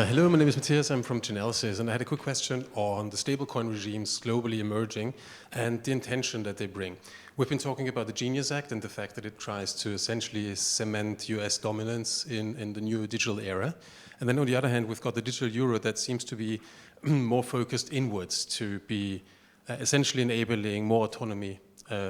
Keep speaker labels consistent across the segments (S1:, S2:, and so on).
S1: Hello, my name is Matthias. I'm from Genesis, and I had a quick question on the stablecoin regimes globally emerging and the intention that they bring. We've been talking about the Genius Act and the fact that it tries to essentially cement US dominance in the new digital era. And then on the other hand, we've got the digital euro that seems to be more focused inwards to be essentially enabling more autonomy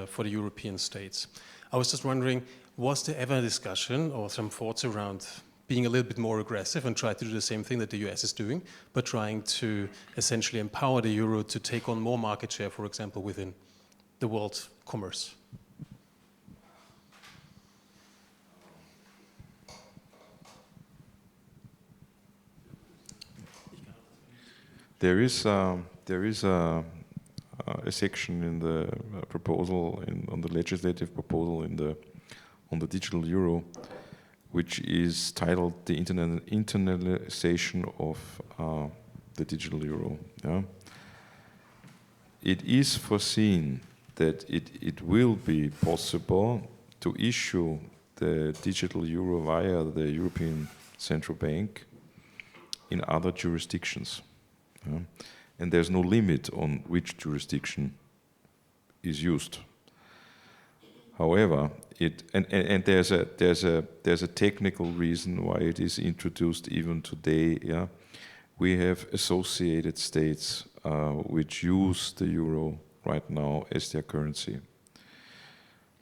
S1: for the European states. I was just wondering, was there ever a discussion or some thoughts around being a little bit more aggressive and try to do the same thing that the US is doing, but trying to essentially empower the euro to take on more market share, for example, within the world's commerce?
S2: There is a section in the proposal, on the legislative proposal on the digital euro, which is titled the internationalization of the digital euro. Yeah? It is foreseen that it will be possible to issue the digital euro via the European Central Bank in other jurisdictions. Yeah? And there's no limit on which jurisdiction is used. However, there's a technical reason why it is introduced even today. Yeah, we have associated states which use the euro right now as their currency,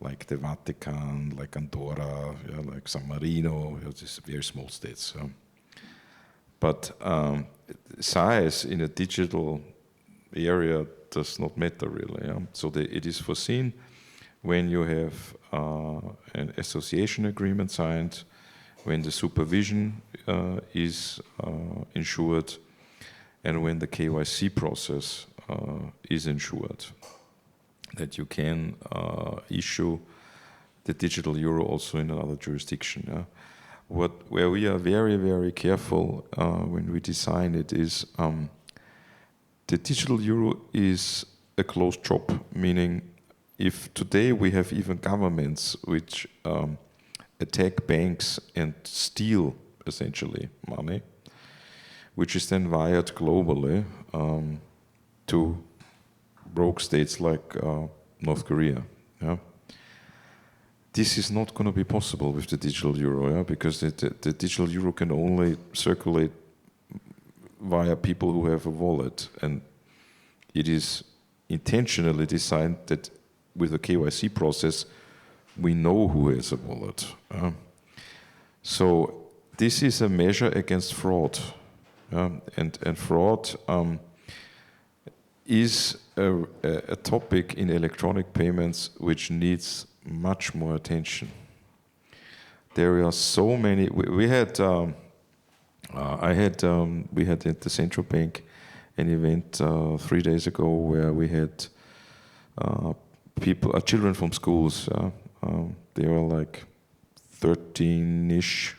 S2: like the Vatican, like Andorra, yeah, like San Marino. Yeah, these very small states. Yeah. But size in a digital area does not matter really. Yeah? So it is foreseen when you have an association agreement signed, when the supervision is ensured, and when the KYC process is ensured, that you can issue the digital euro also in another jurisdiction. Yeah? Where we are very, very careful when we design it is the digital euro is a closed shop, meaning if today we have even governments which attack banks and steal essentially money, which is then wired globally to rogue states like North Korea. Yeah? This is not going to be possible with the digital euro, yeah? Because the digital euro can only circulate via people who have a wallet, and it is intentionally designed that with the KYC process, we know who has a wallet. So this is a measure against fraud. And fraud is a topic in electronic payments which needs much more attention. There are so many. We had at the central bank an event 3 days ago where we had children from schools. They were like 13-ish,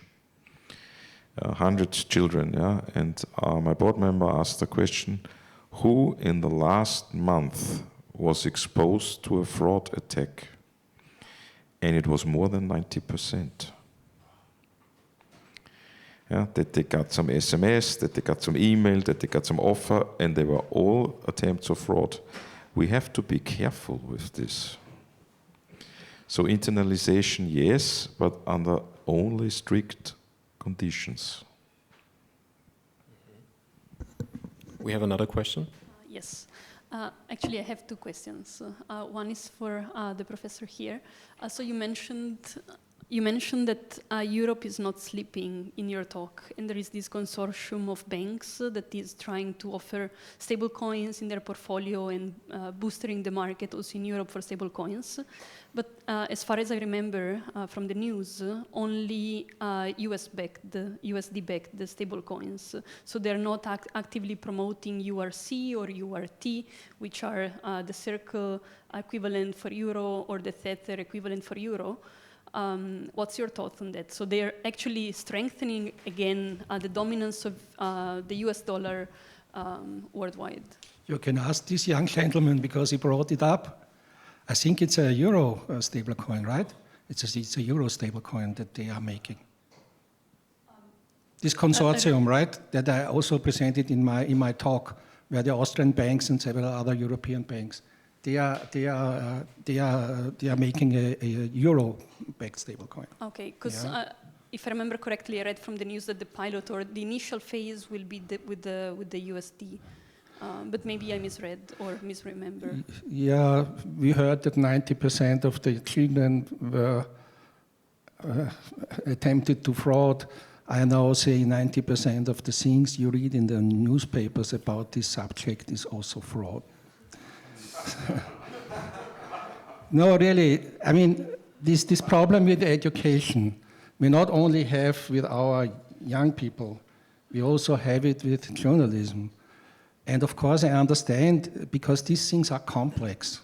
S2: 100 children. Yeah, and my board member asked the question: who in the last month was exposed to a fraud attack? And it was more than 90%. Yeah, that they got some SMS, that they got some email, that they got some offer, and they were all attempts of fraud. We have to be careful with this. So internalization, yes, but under only strict conditions.
S3: We have another question?
S4: Yes. Actually, I have two questions. One is for the professor here. So you mentioned that Europe is not sleeping in your talk, and there is this consortium of banks that is trying to offer stable coins in their portfolio and boosting the market also in Europe for stable coins. But as far as I remember from the news, only USD-backed the stable coins. So they're not actively promoting URC or URT, which are the Circle equivalent for euro or the Tether equivalent for euro. What's your thought on that? So they're actually strengthening again the dominance of the US dollar worldwide.
S5: You can ask this young gentleman because he brought it up. I think it's a euro stablecoin, right? It's a euro stablecoin that they are making. this consortium, right, that I also presented in my talk, where the Austrian banks and several other European banks, they are making a euro-backed stablecoin.
S4: Okay, because if I remember correctly, I read from the news that the pilot or the initial phase will be with the USD. But maybe I misread or misremember.
S5: Yeah, we heard that 90% of the children were attempted to fraud. I now say 90% of the things you read in the newspapers about this subject is also fraud. No, really, I mean, this problem with education, we not only have with our young people, we also have it with journalism. And of course, I understand, because these things are complex.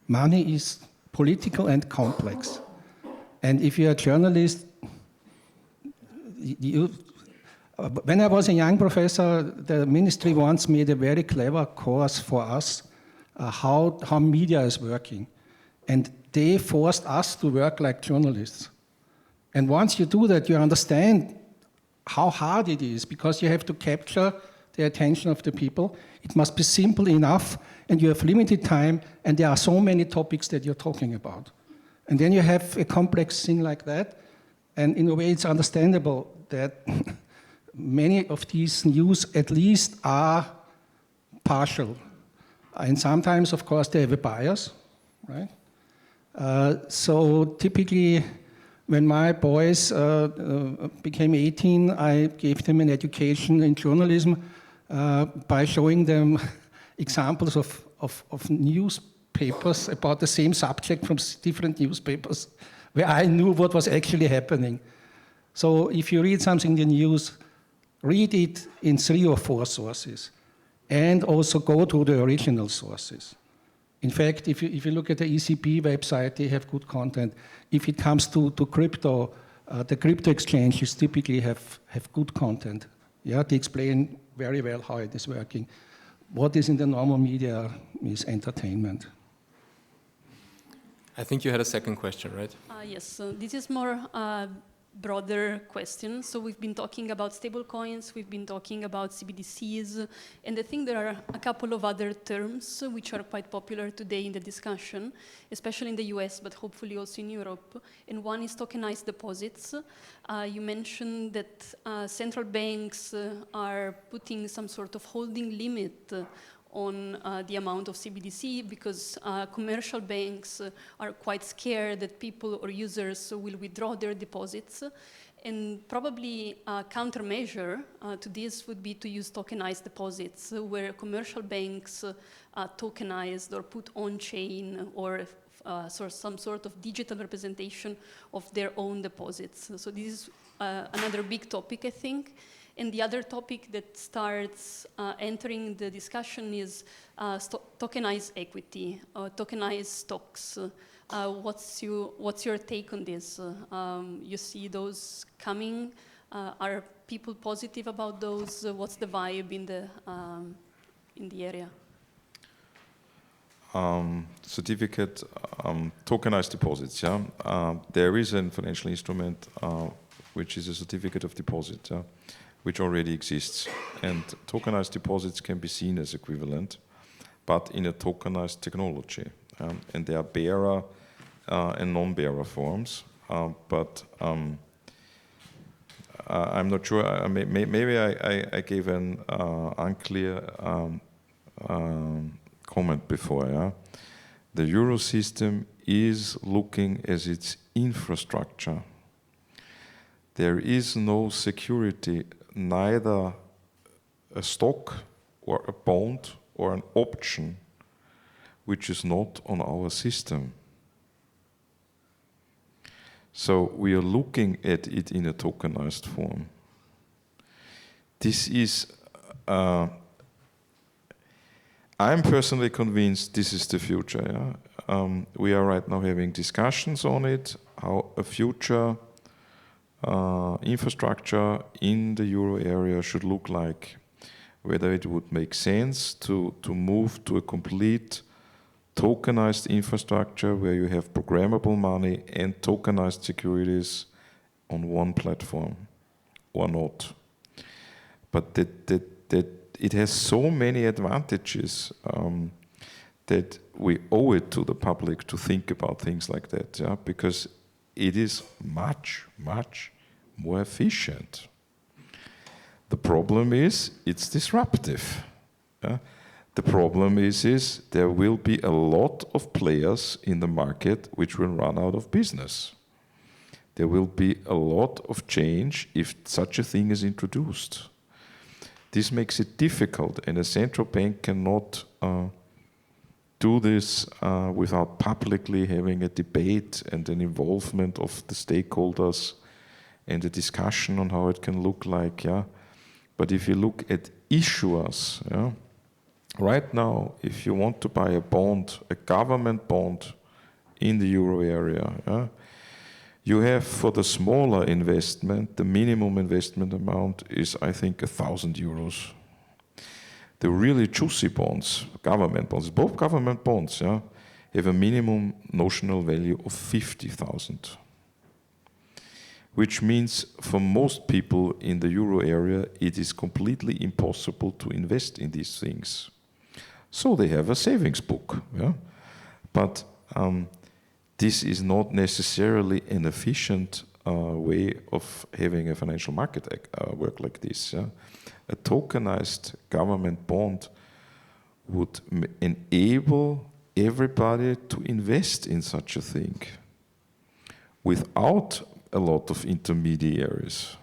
S5: Money is political and complex. And if you're a journalist, when I was a young professor, the ministry once made a very clever course for us, how media is working. And they forced us to work like journalists. And once you do that, you understand how hard it is, because you have to capture the attention of the people. It must be simple enough, and you have limited time, and there are so many topics that you're talking about. And then you have a complex thing like that, and in a way it's understandable that many of these news at least are partial. And sometimes, of course, they have a bias, right? So typically, when my boys became 18, I gave them an education in journalism by showing them examples of newspapers about the same subject from different newspapers, where I knew what was actually happening. So if you read something in the news, read it in 3 or 4 sources, and also go to the original sources. In fact, if you look at the ECB website, they have good content. If it comes to crypto, the crypto exchanges typically have good content. Yeah, they explain very well how it is working. What is in the normal media is entertainment.
S3: I think you had a second question, right?
S4: Yes, so this is more broader question. So we've been talking about stablecoins, we've been talking about CBDCs, and I think there are a couple of other terms which are quite popular today in the discussion, especially in the US, but hopefully also in Europe. And one is tokenized deposits. You mentioned that central banks are putting some sort of holding limit on the amount of CBDC, because commercial banks are quite scared that people or users will withdraw their deposits. And probably a countermeasure to this would be to use tokenized deposits, where commercial banks tokenized or put on-chain or some sort of digital representation of their own deposits. So this is another big topic, I think. And the other topic that starts entering the discussion is tokenized equity, tokenized stocks. What's your take on this? You see those coming? Are people positive about those? What's the vibe in the area?
S2: Certificate, tokenized deposits, yeah. There is a financial instrument which is a certificate of deposit, which already exists. And tokenized deposits can be seen as equivalent, but in a tokenized technology. And there are bearer and non-bearer forms. But I'm not sure, maybe I gave an unclear comment before. Yeah? The Euro system is looking as its infrastructure. There is no security, neither a stock or a bond or an option which is not on our system. So we are looking at it in a tokenized form. This is, I'm personally convinced this is the future. Yeah? We are right now having discussions on it, how a future infrastructure in the euro area should look like, whether it would make sense to move to a complete tokenized infrastructure where you have programmable money and tokenized securities on one platform, or not. but that it has so many advantages that we owe it to the public to think about things like that, yeah? Because it is much, much more efficient. The problem is it's disruptive. Yeah? The problem is there will be a lot of players in the market which will run out of business. There will be a lot of change if such a thing is introduced. This makes it difficult, and a central bank cannot do this without publicly having a debate and an involvement of the stakeholders and a discussion on how it can look like. Yeah? But if you look at issuers, yeah, right now, if you want to buy a bond, a government bond in the euro area, yeah, you have for the smaller investment, the minimum investment amount is, I think, 1,000 euros. The really juicy bonds, government bonds, both government bonds, yeah, have a minimum notional value of 50,000. Which means for most people in the euro area, it is completely impossible to invest in these things. So they have a savings book, yeah? But this is not necessarily an efficient way of having a financial market work like this. Yeah? A tokenized government bond would enable everybody to invest in such a thing without a lot of intermediaries.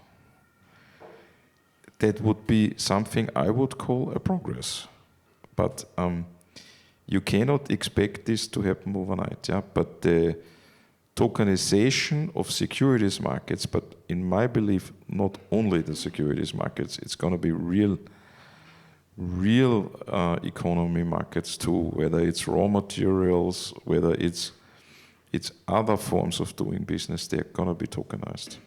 S2: That would be something I would call a progress. But you cannot expect this to happen overnight. Yeah? But the tokenization of securities markets, but in my belief, not only the securities markets, it's going to be real economy markets too, whether it's raw materials, whether it's other forms of doing business, they're going to be tokenized.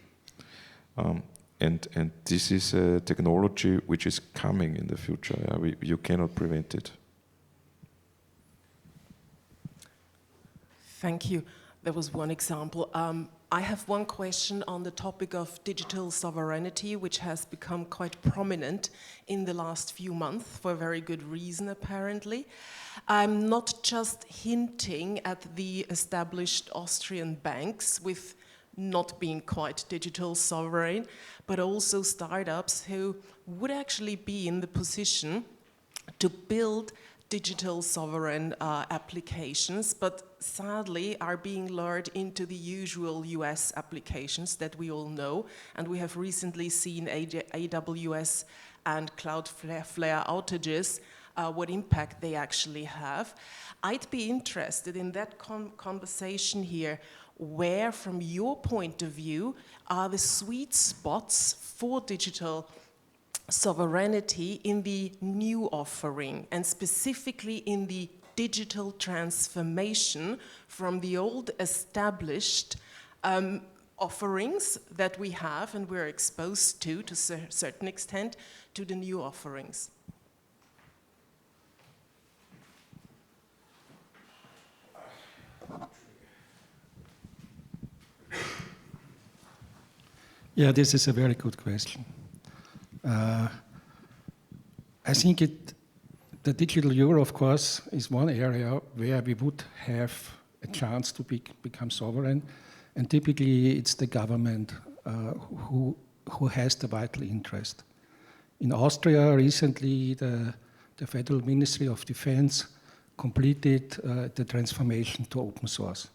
S2: And this is a technology which is coming in the future. Yeah? You cannot prevent it.
S6: Thank you. There was one example. I have one question on the topic of digital sovereignty, which has become quite prominent in the last few months for a very good reason, apparently. I'm not just hinting at the established Austrian banks with not being quite digital sovereign, but also startups who would actually be in the position to build digital sovereign applications, but sadly are being lured into the usual US applications that we all know. And we have recently seen AWS and Cloudflare outages, what impact they actually have. I'd be interested in that conversation here, where from your point of view are the sweet spots for digital sovereignty in the new offering, and specifically in the digital transformation from the old established offerings that we have and we're exposed to a certain extent, to the new offerings.
S5: Yeah, this is a very good question. I think the digital euro, of course, is one area where we would have a chance to become sovereign, and typically it's the government who has the vital interest. In Austria, recently, the Federal Ministry of Defense completed the transformation to open source.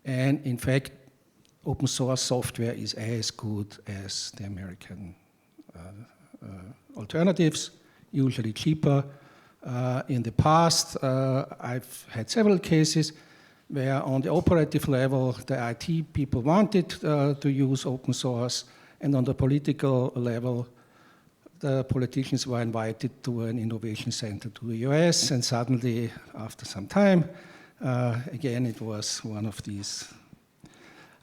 S5: And in fact, open source software is as good as the American alternatives, usually cheaper. In the past, I've had several cases where on the operative level, the IT people wanted to use open source, and on the political level, the politicians were invited to an innovation center to the US, and suddenly, after some time, again, it was one of these.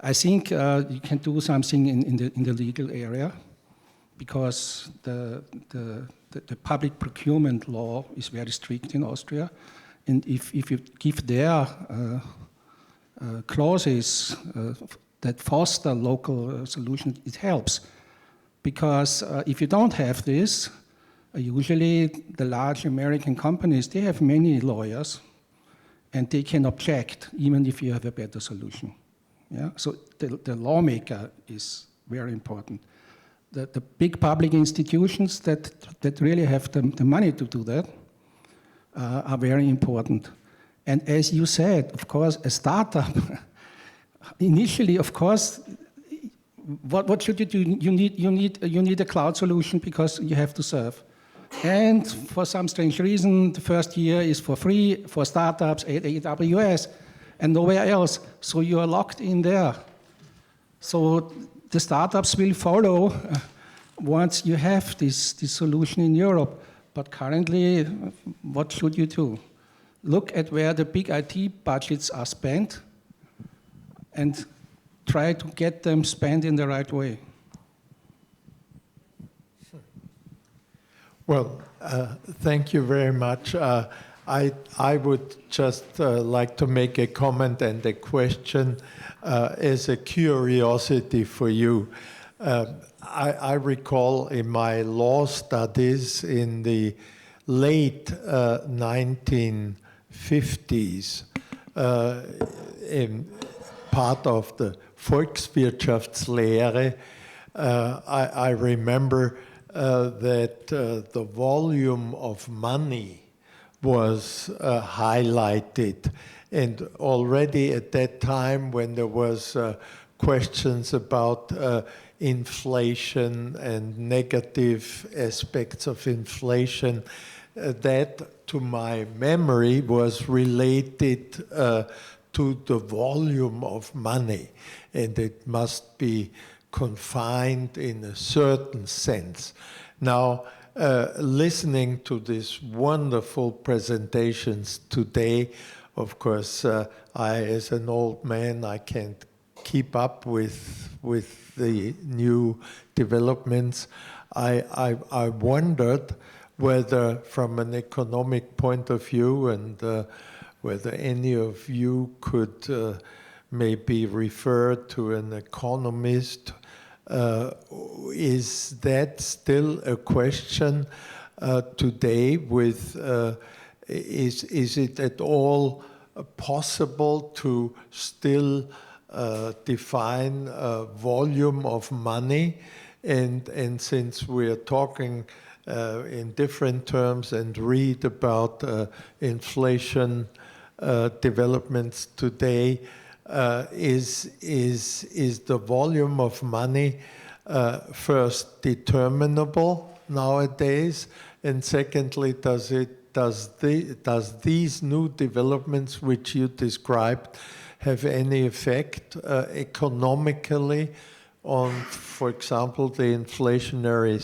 S5: I think you can do something in the legal area, because the public procurement law is very strict in Austria, and if you give their clauses that foster local solutions, it helps. Because if you don't have this, usually the large American companies, they have many lawyers, and they can object even if you have a better solution. Yeah? So the lawmaker is very important. The big public institutions that really have the money to do that are very important. And as you said, of course, a startup, initially, of course, what should you do? You need a cloud solution because you have to serve. And for some strange reason, the first year is for free for startups at AWS and nowhere else. So you are locked in there. So the startups will follow once you have this solution in Europe. But currently, what should you do? Look at where the big IT budgets are spent and try to get them spent in the right way.
S7: Well, thank you very much. I would just like to make a comment and a question as a curiosity for you. I recall in my law studies in the late 1950s, in part of the Volkswirtschaftslehre, I remember that the volume of money was highlighted. And already at that time, when there was questions about inflation and negative aspects of inflation, that, to my memory, was related to the volume of money. And it must be confined in a certain sense. Now, listening to these wonderful presentations today, of course, I, as an old man, I can't keep up with the new developments. I wondered whether, from an economic point of view, and whether any of you could maybe refer to an economist. Is that still a question today? With is it at all possible to still define a volume of money? And since we are talking in different terms and read about inflation developments today, is the volume of money first determinable nowadays, and secondly, does these new developments which you described have any effect economically on, for example, the inflationary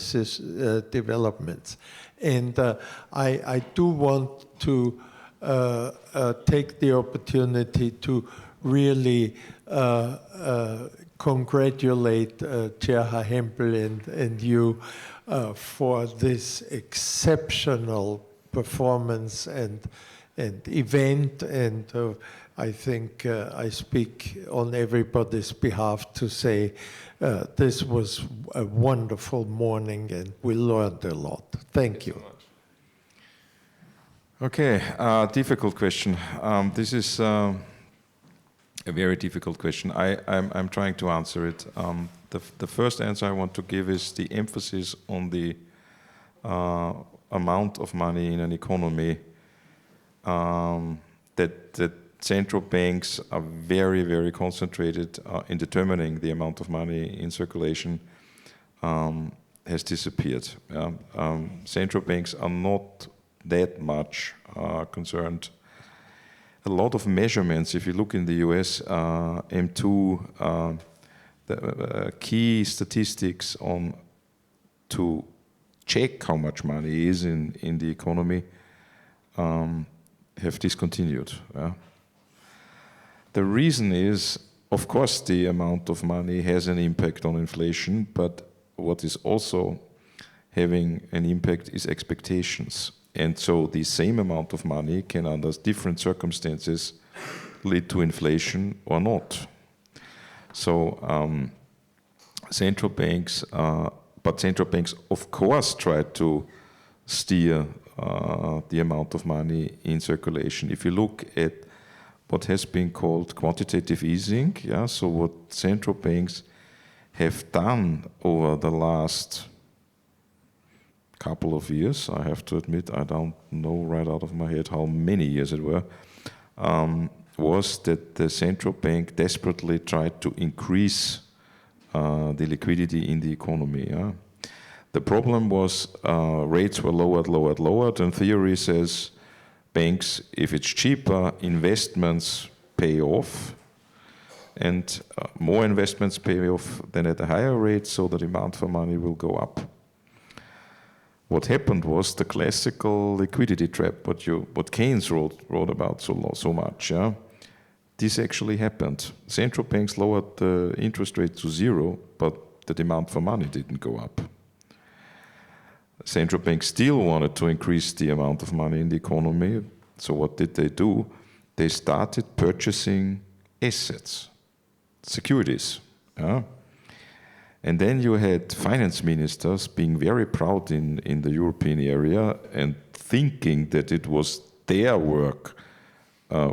S7: developments? And I do want to take the opportunity to really congratulate Chair Hempel and you for this exceptional performance and event, and I think I speak on everybody's behalf to say this was a wonderful morning and we learned a lot. Thank you.
S2: Okay, difficult question. This is a very difficult question. I'm trying to answer it. The first answer I want to give is the emphasis on the amount of money in an economy, that central banks are very, very concentrated in determining the amount of money in circulation, has disappeared. Central banks are not that much concerned. A lot of measurements, if you look in the US, M2, the key statistics on to check how much money is in the economy have discontinued. The reason is, of course, the amount of money has an impact on inflation, but what is also having an impact is expectations. And so the same amount of money can, under different circumstances, lead to inflation or not. So central banks But central banks, of course, try to steer the amount of money in circulation. If you look at what has been called quantitative easing, yeah, so what central banks have done over the last couple of years, I have to admit, I don't know right out of my head how many years it were, was that the central bank desperately tried to increase the liquidity in the economy. Yeah? The problem was rates were lowered, and theory says banks, if it's cheaper, investments pay off, and more investments pay off than at a higher rate, so the demand for money will go up. What happened was the classical liquidity trap, what Keynes wrote about so much. Yeah? This actually happened. Central banks lowered the interest rate to zero, but the demand for money didn't go up. Central banks still wanted to increase the amount of money in the economy, so what did they do? They started purchasing assets, securities. Yeah? And then you had finance ministers being very proud in the European area and thinking that it was their work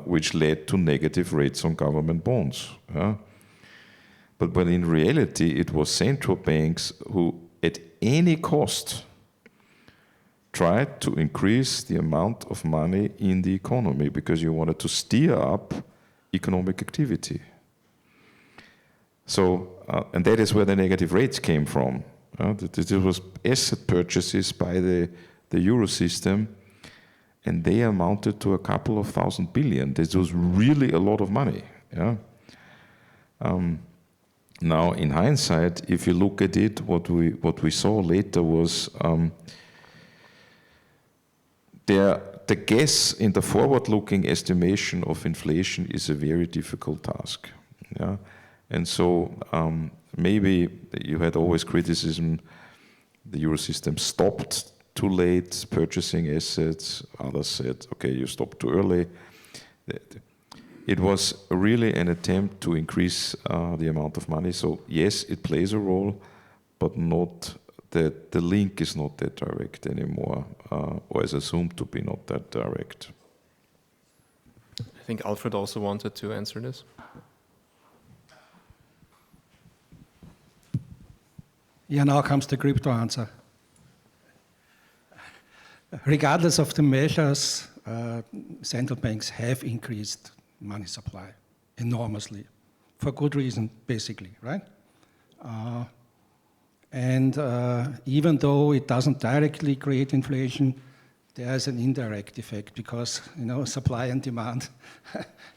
S2: which led to negative rates on government bonds. Yeah? But when in reality it was central banks who at any cost tried to increase the amount of money in the economy because you wanted to steer up economic activity. So, and that is where the negative rates came from. This was asset purchases by the euro system, and they amounted to a couple of $1,000 billion. This was really a lot of money. Yeah? Now, in hindsight, if you look at it, what we saw later was the guess in the forward-looking estimation of inflation is a very difficult task. Yeah? And so maybe you had always criticism, the euro system stopped too late purchasing assets. Others said, okay, you stopped too early. It was really an attempt to increase the amount of money. So yes, it plays a role, but not that the link is not that direct anymore, or is assumed to be not that direct.
S3: I think Alfred also wanted to answer this.
S5: Yeah, now comes the crypto answer. Regardless of the measures, central banks have increased money supply enormously, for good reason, basically, right? And even though it doesn't directly create inflation, there is an indirect effect because, supply and demand.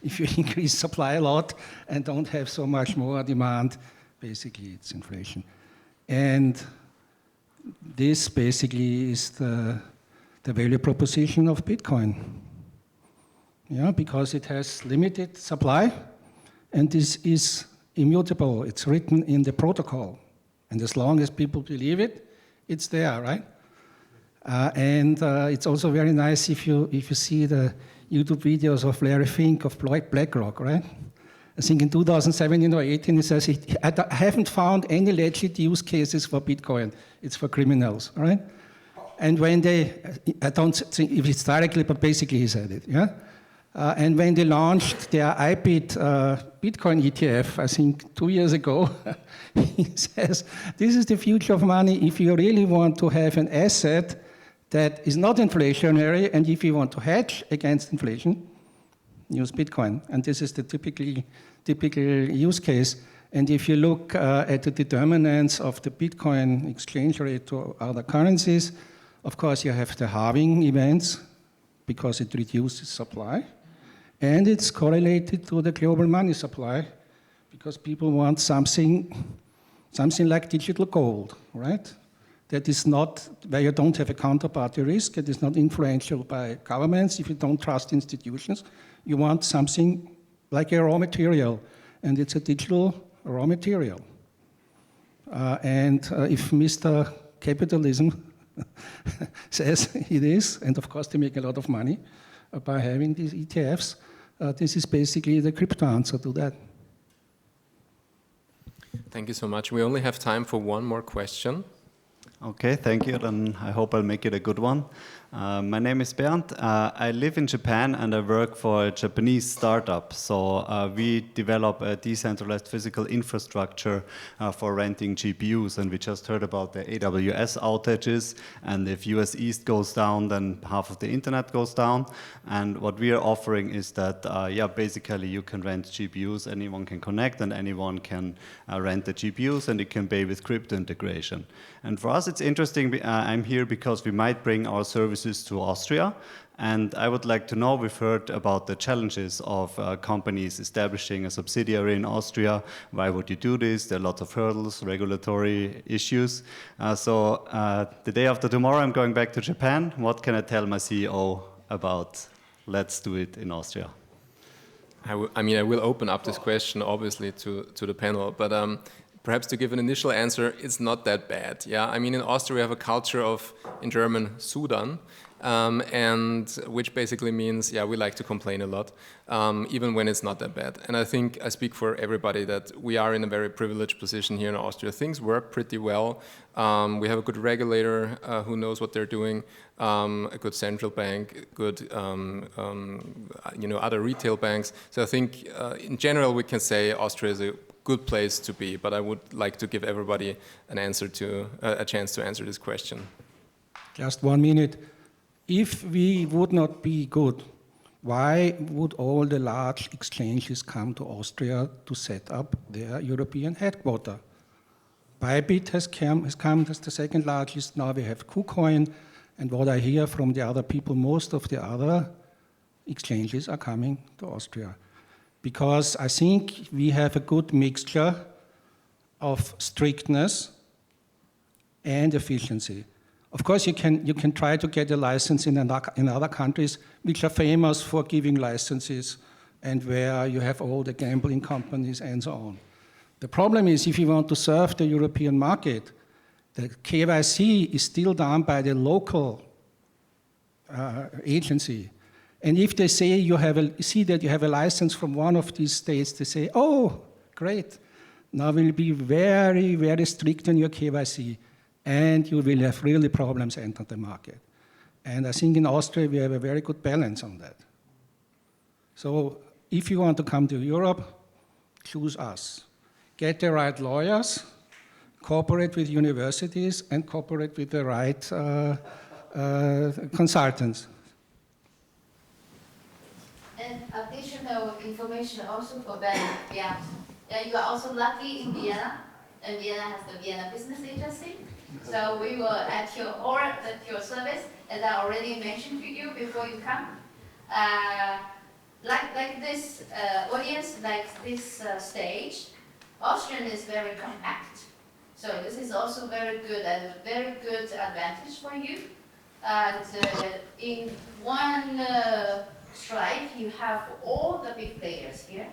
S5: If you increase supply a lot and don't have so much more demand, basically it's inflation. And this basically is the value proposition of Bitcoin. Yeah, because it has limited supply, and this is immutable. It's written in the protocol. And as long as people believe it, it's there, right? And it's also very nice if you see the YouTube videos of Larry Fink of BlackRock, right? I think in 2017 or 18, he says, I haven't found any legit use cases for Bitcoin. It's for criminals, right? And when I don't think if it's directly, but basically he said it, yeah? And when they launched their IBIT Bitcoin ETF, I think 2 years ago, he says, this is the future of money if you really want to have an asset that is not inflationary, and if you want to hedge against inflation, use Bitcoin. And this is the typical use case. And if you look at the determinants of the Bitcoin exchange rate to other currencies, of course you have the halving events because it reduces supply. And it's correlated to the global money supply because people want something like digital gold, right? That is not, where you don't have a counterparty risk, it is not influential by governments if you don't trust institutions. You want something like a raw material, and it's a digital raw material. And if Mr. Capitalism says it is, and of course they make a lot of money by having these ETFs, this is basically the crypto answer to that.
S3: Thank you so much. We only have time for one more question.
S8: Okay, thank you. Then I hope I'll make it a good one. My name is Bernd. I live in Japan and I work for a Japanese startup. So we develop a decentralized physical infrastructure for renting GPUs. And we just heard about the AWS outages. And if US East goes down, then half of the internet goes down. And what we are offering is that, basically you can rent GPUs, anyone can connect and anyone can rent the GPUs and it can pay with crypto integration. And for us, it's interesting. I'm here because we might bring our services to Austria. And I would like to know, we've heard about the challenges of companies establishing a subsidiary in Austria. Why would you do this? There are lots of hurdles, regulatory issues. So the day after tomorrow, I'm going back to Japan. What can I tell my CEO about let's do it in Austria?
S3: I will open up this question, obviously, to the panel. But perhaps to give an initial answer, it's not that bad. Yeah, I mean, in Austria we have a culture of, in German, Sudern, and which basically means, we like to complain a lot, even when it's not that bad. And I think I speak for everybody that we are in a very privileged position here in Austria. Things work pretty well. We have a good regulator who knows what they're doing, a good central bank, good, other retail banks. So I think in general we can say Austria is a good place to be, but I would like to give everybody an answer to a chance to answer this question.
S5: Just 1 minute. If we would not be good, why would all the large exchanges come to Austria to set up their European headquarters? Bybit has come as the second largest. Now we have KuCoin, and what I hear from the other people, most of the other exchanges are coming to Austria. Because I think we have a good mixture of strictness and efficiency. Of course, you can try to get a license in other countries which are famous for giving licenses and where you have all the gambling companies and so on. The problem is if you want to serve the European market, the KYC is still done by the local agency. And if they say see that you have a license from one of these states, they say, oh, great, now we'll be very, very strict on your KYC, and you will have really problems enter the market. And I think in Austria we have a very good balance on that. So if you want to come to Europe, choose us. Get the right lawyers, cooperate with universities, and cooperate with the right consultants.
S9: And additional information also for Ben. Yeah, you are also lucky in Vienna, and Vienna has the Vienna Business Agency. So we will at your service, as I already mentioned to you before you come. Like this audience, like this stage, Austrian is very compact. So this is also very good and very good advantage for you. And in one strike, you have all the big players here,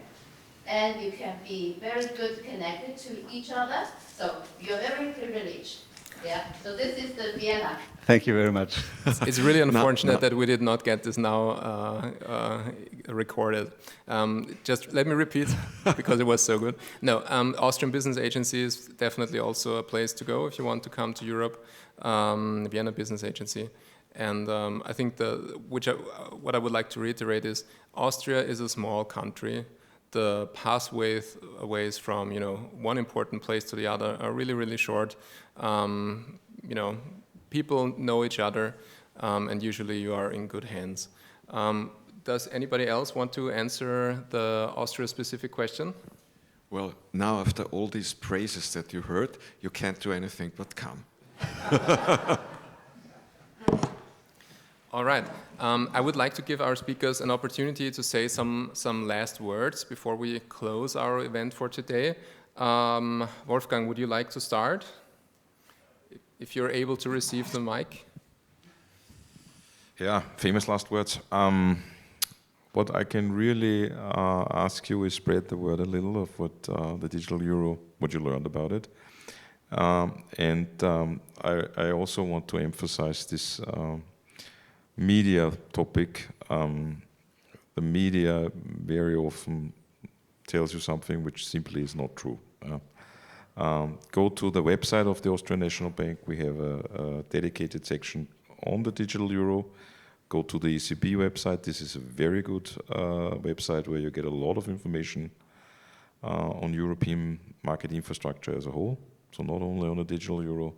S9: and you can be very good connected to each other. So you're very privileged. Yeah. So this is the Vienna.
S8: Thank you very much.
S3: It's really unfortunate that we did not get this now recorded. Just let me repeat, because it was so good. No, Austrian Business Agency is definitely also a place to go if you want to come to Europe. Vienna Business Agency. And I think what I would like to reiterate is Austria is a small country. The pathways from one important place to the other are really, really short. People know each other, and usually you are in good hands. Does anybody else want to answer the Austria-specific question?
S10: Well, now after all these praises that you heard, you can't do anything but come.
S3: All right. I would like to give our speakers an opportunity to say some last words before we close our event for today. Wolfgang, would you like to start? If you're able to receive the mic.
S2: Yeah, famous last words. What I can really ask you is spread the word a little of what the digital euro, what you learned about it. I also want to emphasize this media topic. The media very often tells you something which simply is not true. Go to the website of the Austrian National Bank. We have a dedicated section on the digital euro. Go to the ECB website. This is a very good website where you get a lot of information on European market infrastructure as a whole. So not only on the digital euro.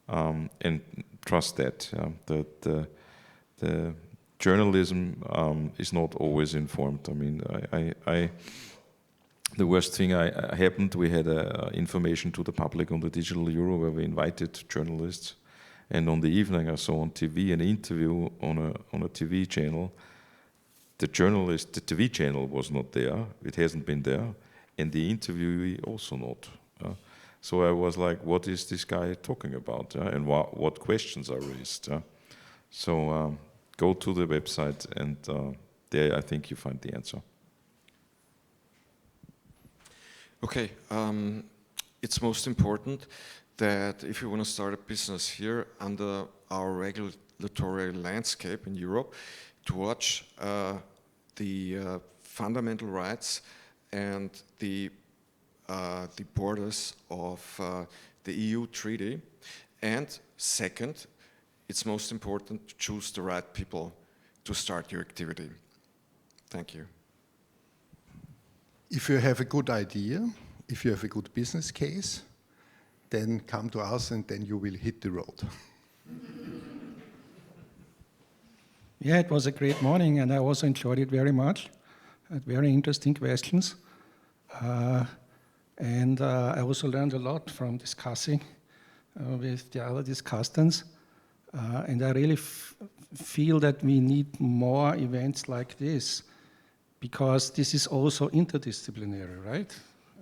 S2: And trust that the journalism is not always informed. I mean, the worst thing happened, we had information to the public on the digital euro where we invited journalists. And on the evening I saw on TV an interview on a TV channel. The TV channel was not there, it hasn't been there, and the interviewee also not. So I was like, what is this guy talking about? And what questions are raised? So go to the website, and there I think you find the answer.
S10: Okay, it's most important that if you want to start a business here under our regulatory landscape in Europe, to watch the fundamental rights and the borders of the EU treaty. And second, it's most important to choose the right people to start your activity. Thank you.
S11: If you have a good idea, if you have a good business case, then come to us and then you will hit the road.
S5: Yeah, it was a great morning and I also enjoyed it very much. Had very interesting questions. And I also learned a lot from discussing with the other discussants. And I really feel that we need more events like this, because this is also interdisciplinary, right?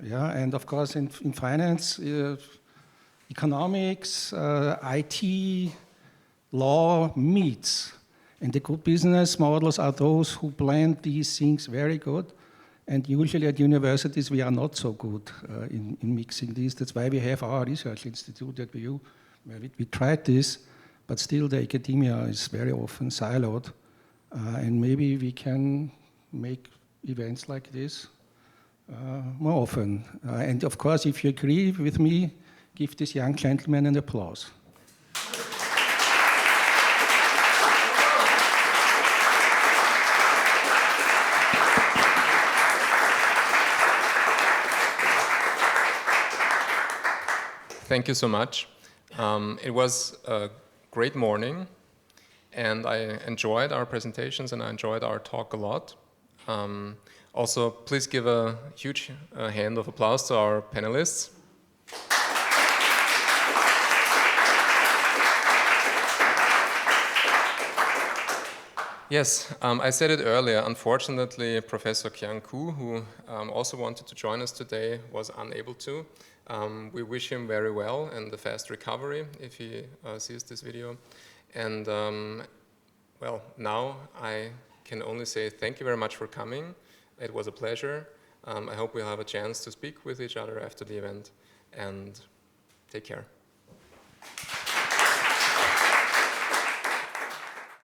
S5: Yeah, and of course in finance, economics, IT, law meets. And the good business models are those who blend these things very good. And usually at universities we are not so good in mixing these. That's why we have our research institute at BU, where we tried this, but still the academia is very often siloed. And maybe we can make events like this more often. And of course, if you agree with me, give this young gentleman an applause.
S3: Thank you so much. It was a great morning, and I enjoyed our presentations and I enjoyed our talk a lot. Also, please give a huge hand of applause to our panelists. Yes, I said it earlier. Unfortunately, Professor Qiang Ku, who also wanted to join us today, was unable to. We wish him very well and a fast recovery if he sees this video. And well, now I can only say thank you very much for coming. It was a pleasure. I hope we'll have a chance to speak with each other after the event, and take care.